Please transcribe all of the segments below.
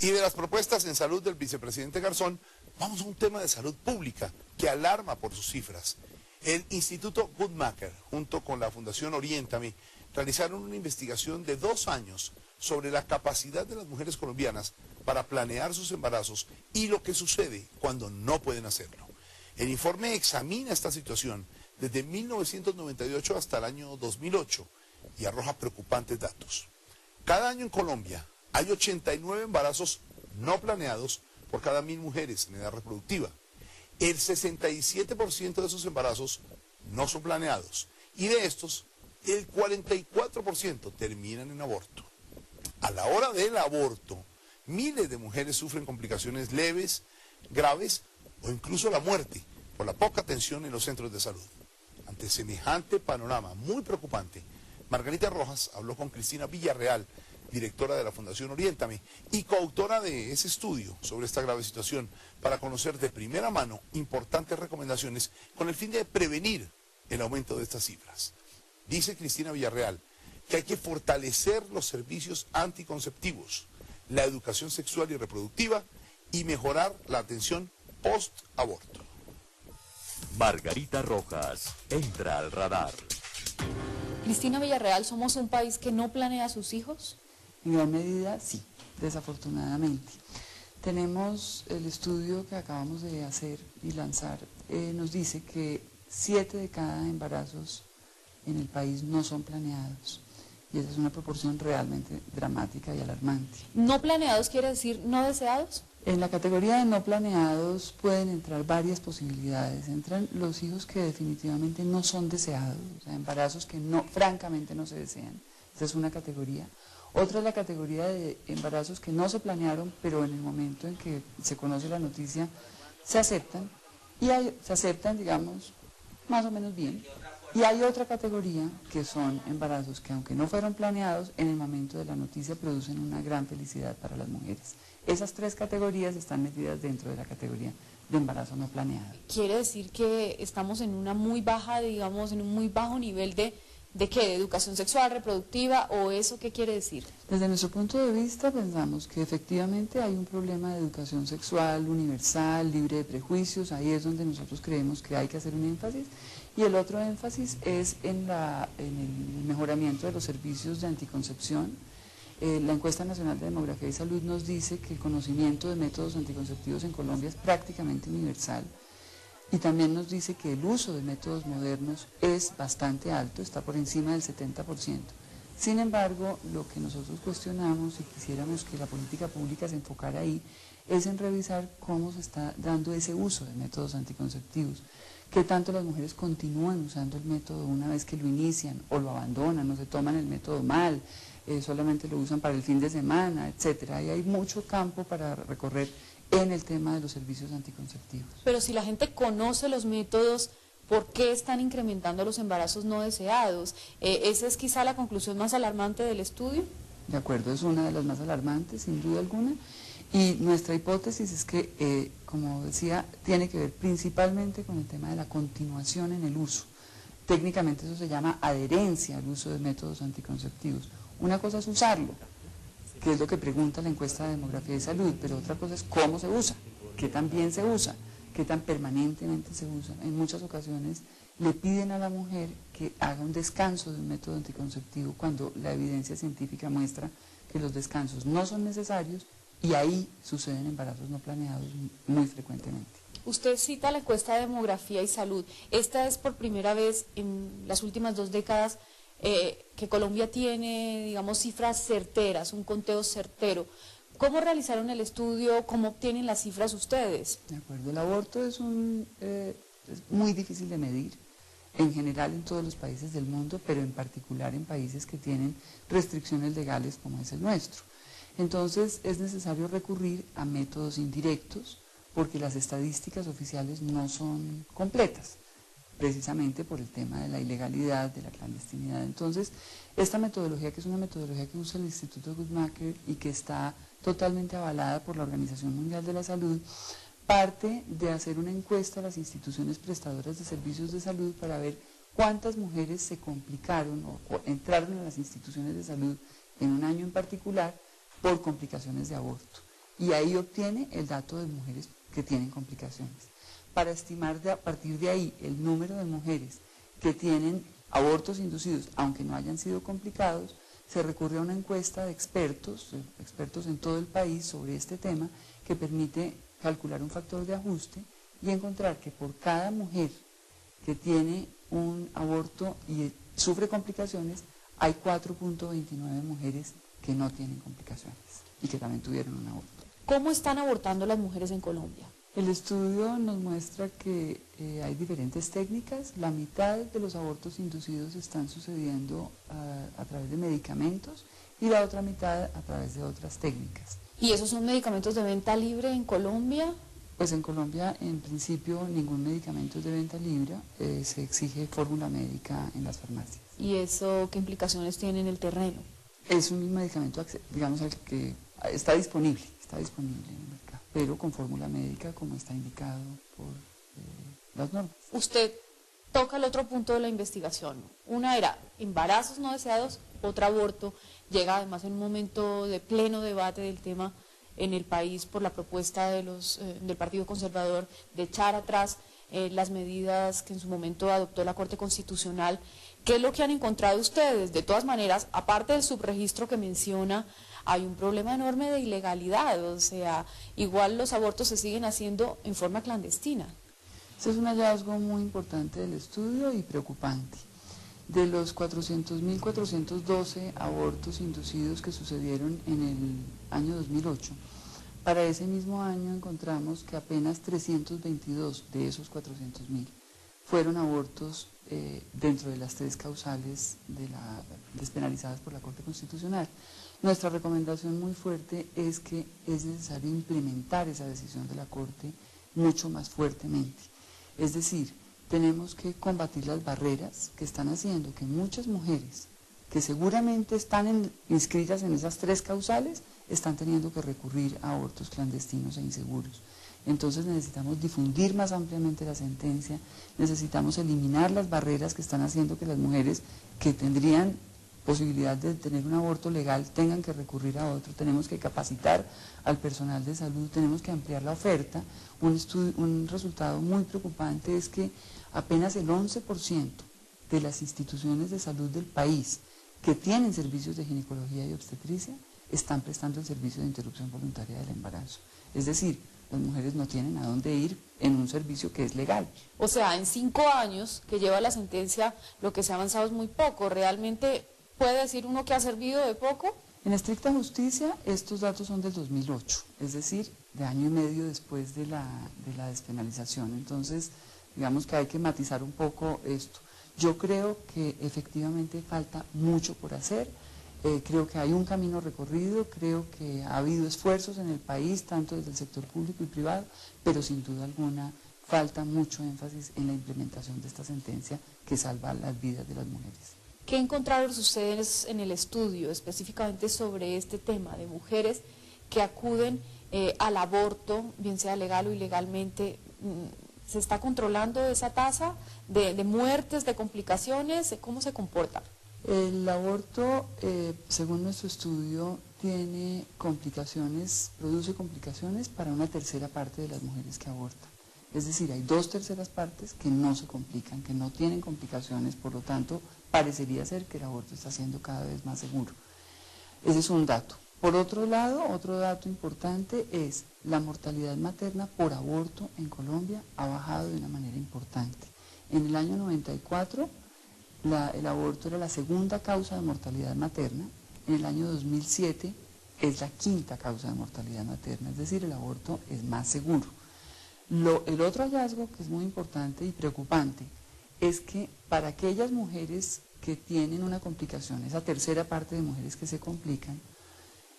Y de las propuestas en salud del vicepresidente Garzón, vamos a un tema de salud pública que alarma por sus cifras. El Instituto Guttmacher, junto con la Fundación Oriéntame, realizaron una investigación de 2 años sobre la capacidad de las mujeres colombianas para planear sus embarazos y lo que sucede cuando no pueden hacerlo. El informe examina esta situación desde 1998 hasta el año 2008 y arroja preocupantes datos. Cada año en Colombia hay 89 embarazos no planeados por cada 1000 mujeres en edad reproductiva. El 67% de esos embarazos no son planeados y de estos, el 44% terminan en aborto. A la hora del aborto, miles de mujeres sufren complicaciones leves, graves o incluso la muerte por la poca atención en los centros de salud. Ante semejante panorama muy preocupante, Margarita Rojas habló con Cristina Villarreal, directora de la Fundación Oriéntame y coautora de ese estudio sobre esta grave situación, para conocer de primera mano importantes recomendaciones con el fin de prevenir el aumento de estas cifras. Dice Cristina Villarreal que hay que fortalecer los servicios anticonceptivos, la educación sexual y reproductiva y mejorar la atención post-aborto. Margarita Rojas, entra al radar. Cristina Villarreal, ¿somos un país que no planea a sus hijos? En gran medida, sí, desafortunadamente. Tenemos el estudio que acabamos de hacer y lanzar, nos dice que 7 de cada embarazos en el país no son planeados. Y esa es una proporción realmente dramática y alarmante. ¿No planeados quiere decir no deseados? En la categoría de no planeados pueden entrar varias posibilidades. Entran los hijos que definitivamente no son deseados, o sea, embarazos que francamente no se desean. Esa es una categoría. Otra es la categoría de embarazos que no se planearon, pero en el momento en que se conoce la noticia se aceptan, se aceptan, digamos, más o menos bien. Y hay otra categoría que son embarazos que, aunque no fueron planeados, en el momento de la noticia producen una gran felicidad para las mujeres. Esas 3 categorías están metidas dentro de la categoría de embarazo no planeado. ¿Quiere decir que estamos en una muy baja, digamos, en un muy bajo nivel ¿de qué? ¿De educación sexual, reproductiva o eso qué quiere decir? Desde nuestro punto de vista pensamos que efectivamente hay un problema de educación sexual universal, libre de prejuicios, ahí es donde nosotros creemos que hay que hacer un énfasis. Y el otro énfasis es en el mejoramiento de los servicios de anticoncepción. La encuesta nacional de demografía y salud nos dice que el conocimiento de métodos anticonceptivos en Colombia es prácticamente universal. Y también nos dice que el uso de métodos modernos es bastante alto, está por encima del 70%. Sin embargo, lo que nosotros cuestionamos y quisiéramos que la política pública se enfocara ahí, es en revisar cómo se está dando ese uso de métodos anticonceptivos. Qué tanto las mujeres continúan usando el método una vez que lo inician, o lo abandonan, o se toman el método mal, solamente lo usan para el fin de semana, etcétera. Y hay mucho campo para recorrer en el tema de los servicios anticonceptivos. Pero si la gente conoce los métodos, ¿por qué están incrementando los embarazos no deseados? ¿Esa es quizá la conclusión más alarmante del estudio? De acuerdo, es una de las más alarmantes, sin duda alguna. Y nuestra hipótesis es que, como decía, tiene que ver principalmente con el tema de la continuación en el uso. Técnicamente eso se llama adherencia al uso de métodos anticonceptivos. Una cosa es usarlo, que es lo que pregunta la encuesta de demografía y salud, pero otra cosa es cómo se usa, qué tan bien se usa, qué tan permanentemente se usa. En muchas ocasiones le piden a la mujer que haga un descanso de un método anticonceptivo cuando la evidencia científica muestra que los descansos no son necesarios y ahí suceden embarazos no planeados muy frecuentemente. Usted cita la encuesta de demografía y salud. Esta es por primera vez en las últimas 2 décadas que Colombia tiene, digamos, cifras certeras, un conteo certero. ¿Cómo realizaron el estudio? ¿Cómo obtienen las cifras ustedes? De acuerdo, el aborto es muy difícil de medir, en general en todos los países del mundo, pero en particular en países que tienen restricciones legales como es el nuestro. Entonces es necesario recurrir a métodos indirectos porque las estadísticas oficiales no son completas, precisamente por el tema de la ilegalidad, de la clandestinidad. Entonces, esta metodología, que es una metodología que usa el Instituto Guttmacher y que está totalmente avalada por la Organización Mundial de la Salud, parte de hacer una encuesta a las instituciones prestadoras de servicios de salud para ver cuántas mujeres se complicaron o entraron a las instituciones de salud en un año en particular por complicaciones de aborto. y ahí obtiene el dato de mujeres que tienen complicaciones. Para estimar a partir de ahí el número de mujeres que tienen abortos inducidos, aunque no hayan sido complicados, se recurre a una encuesta de expertos en todo el país sobre este tema, que permite calcular un factor de ajuste y encontrar que por cada mujer que tiene un aborto y sufre complicaciones, hay 4.29 mujeres que no tienen complicaciones y que también tuvieron un aborto. ¿Cómo están abortando las mujeres en Colombia? El estudio nos muestra que hay diferentes técnicas. La mitad de los abortos inducidos están sucediendo a través de medicamentos y la otra mitad a través de otras técnicas. ¿Y esos son medicamentos de venta libre en Colombia? Pues en Colombia, en principio, ningún medicamento es de venta libre, se exige fórmula médica en las farmacias. ¿Y eso qué implicaciones tiene en el terreno? Es un medicamento, digamos, al que está disponible en el mercado, pero con fórmula médica como está indicado por las normas. Usted toca el otro punto de la investigación. Una era embarazos no deseados, otra aborto. Llega además en un momento de pleno debate del tema en el país por la propuesta de del Partido Conservador de echar atrás las medidas que en su momento adoptó la Corte Constitucional. ¿Qué es lo que han encontrado ustedes? De todas maneras, aparte del subregistro que menciona, hay un problema enorme de ilegalidad, o sea, igual los abortos se siguen haciendo en forma clandestina. Ese es un hallazgo muy importante del estudio y preocupante. De los 400.412 abortos inducidos que sucedieron en el año 2008, para ese mismo año encontramos que apenas 322 de esos 400.000 fueron abortos dentro de las 3 causales despenalizadas por la Corte Constitucional. Nuestra recomendación muy fuerte es que es necesario implementar esa decisión de la Corte mucho más fuertemente. Es decir, tenemos que combatir las barreras que están haciendo que muchas mujeres que seguramente están inscritas en esas 3 causales están teniendo que recurrir a abortos clandestinos e inseguros. Entonces necesitamos difundir más ampliamente la sentencia, necesitamos eliminar las barreras que están haciendo que las mujeres que tendrían posibilidad de tener un aborto legal tengan que recurrir a otro. Tenemos que capacitar al personal de salud, tenemos que ampliar la oferta. Un resultado muy preocupante es que apenas el 11% de las instituciones de salud del país que tienen servicios de ginecología y obstetricia están prestando el servicio de interrupción voluntaria del embarazo. Es decir, las mujeres no tienen a dónde ir en un servicio que es legal. O sea, en 5 años que lleva la sentencia, lo que se ha avanzado es muy poco. ¿Realmente puede decir uno que ha servido de poco? En estricta justicia, estos datos son del 2008, es decir, de año y medio después de la despenalización. Entonces, digamos que hay que matizar un poco esto. Yo creo que efectivamente falta mucho por hacer. Creo que hay un camino recorrido, creo que ha habido esfuerzos en el país, tanto desde el sector público y privado, pero sin duda alguna falta mucho énfasis en la implementación de esta sentencia que salva las vidas de las mujeres. ¿Qué encontraron ustedes en el estudio específicamente sobre este tema de mujeres que acuden al aborto, bien sea legal o ilegalmente? ¿Se está controlando esa tasa de muertes, de complicaciones? ¿Cómo se comporta? El aborto, según nuestro estudio, tiene complicaciones, produce complicaciones para una tercera parte de las mujeres que abortan. Es decir, hay 2/3 partes que no se complican, que no tienen complicaciones, por lo tanto, parecería ser que el aborto está siendo cada vez más seguro. Ese es un dato. Por otro lado, otro dato importante es la mortalidad materna por aborto en Colombia ha bajado de una manera importante. En el año 94, el aborto era la segunda causa de mortalidad materna. En el año 2007 es la quinta causa de mortalidad materna, es decir, el aborto es más seguro. El otro hallazgo que es muy importante y preocupante es que para aquellas mujeres que tienen una complicación, esa tercera parte de mujeres que se complican,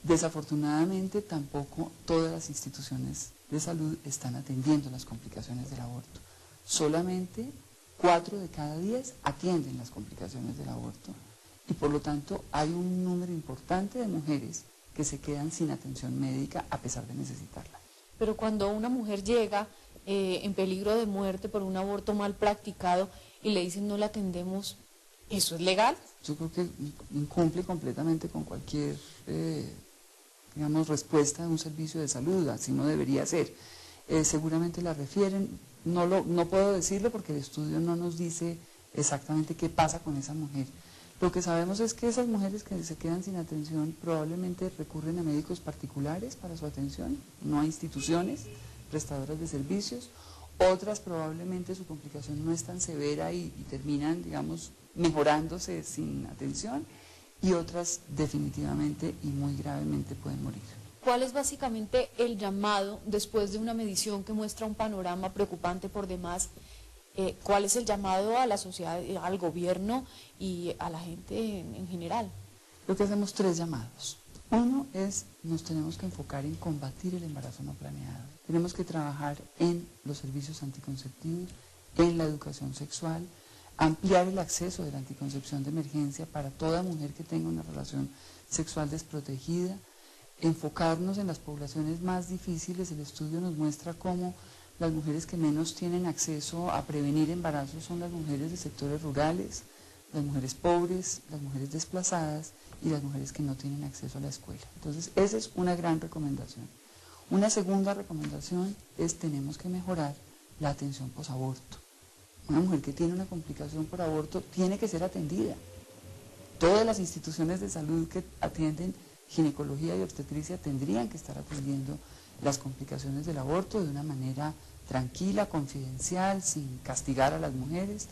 desafortunadamente tampoco todas las instituciones de salud están atendiendo las complicaciones del aborto. Solamente 4 de cada 10 atienden las complicaciones del aborto y por lo tanto hay un número importante de mujeres que se quedan sin atención médica a pesar de necesitarla. Pero cuando una mujer llega en peligro de muerte por un aborto mal practicado y le dicen no la atendemos, ¿eso es legal? Yo creo que incumple completamente con cualquier digamos, respuesta de un servicio de salud, así no debería ser. Seguramente la refieren, no puedo decirlo porque el estudio no nos dice exactamente qué pasa con esa mujer. Lo que sabemos es que esas mujeres que se quedan sin atención probablemente recurren a médicos particulares para su atención, no a instituciones prestadoras de servicios. Otras probablemente su complicación no es tan severa y terminan, digamos, mejorándose sin atención, y otras definitivamente y muy gravemente pueden morir. ¿Cuál es básicamente el llamado después de una medición que muestra un panorama preocupante por demás? ¿Cuál es el llamado a la sociedad, al gobierno y a la gente en general? Lo que hacemos 3 llamados. Uno es, nos tenemos que enfocar en combatir el embarazo no planeado. Tenemos que trabajar en los servicios anticonceptivos, en la educación sexual, ampliar el acceso de la anticoncepción de emergencia para toda mujer que tenga una relación sexual desprotegida, enfocarnos en las poblaciones más difíciles. El estudio nos muestra cómo las mujeres que menos tienen acceso a prevenir embarazos son las mujeres de sectores rurales, las mujeres pobres, las mujeres desplazadas y las mujeres que no tienen acceso a la escuela. Entonces, esa es una gran recomendación. Una segunda recomendación es tenemos que mejorar la atención posaborto. Una mujer que tiene una complicación por aborto tiene que ser atendida. Todas las instituciones de salud que atienden ginecología y obstetricia tendrían que estar atendiendo las complicaciones del aborto de una manera tranquila, confidencial, sin castigar a las mujeres,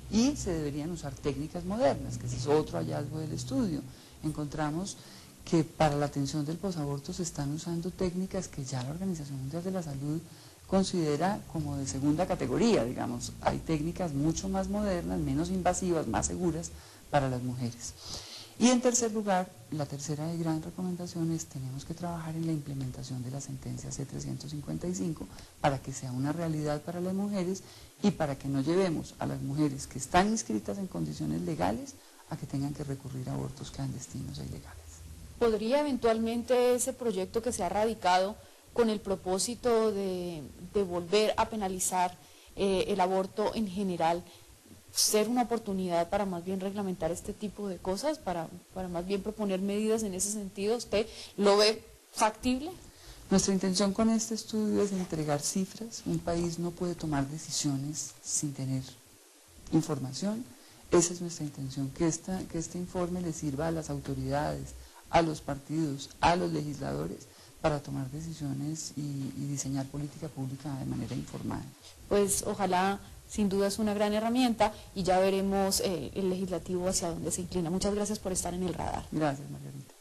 y se deberían usar técnicas modernas, que ese es otro hallazgo del estudio. Encontramos que para la atención del posaborto se están usando técnicas que ya la Organización Mundial de la Salud considera como de segunda categoría, digamos. Hay técnicas mucho más modernas, menos invasivas, más seguras para las mujeres. Y en tercer lugar, la tercera y gran recomendación es tenemos que trabajar en la implementación de la sentencia C-355 para que sea una realidad para las mujeres y para que no llevemos a las mujeres que están inscritas en condiciones legales a que tengan que recurrir a abortos clandestinos e ilegales. ¿Podría eventualmente ese proyecto que se ha radicado con el propósito de volver a penalizar el aborto en general ser una oportunidad para más bien reglamentar este tipo de cosas, para más bien proponer medidas en ese sentido? ¿Usted lo ve factible? Nuestra intención con este estudio es entregar cifras. Un país no puede tomar decisiones sin tener información. Esa es nuestra intención, que este informe le sirva a las autoridades, a los partidos, a los legisladores, para tomar decisiones y diseñar política pública de manera informada. Pues ojalá, sin duda es una gran herramienta y ya veremos el legislativo hacia dónde se inclina. Muchas gracias por estar en el radar. Gracias, Margarita.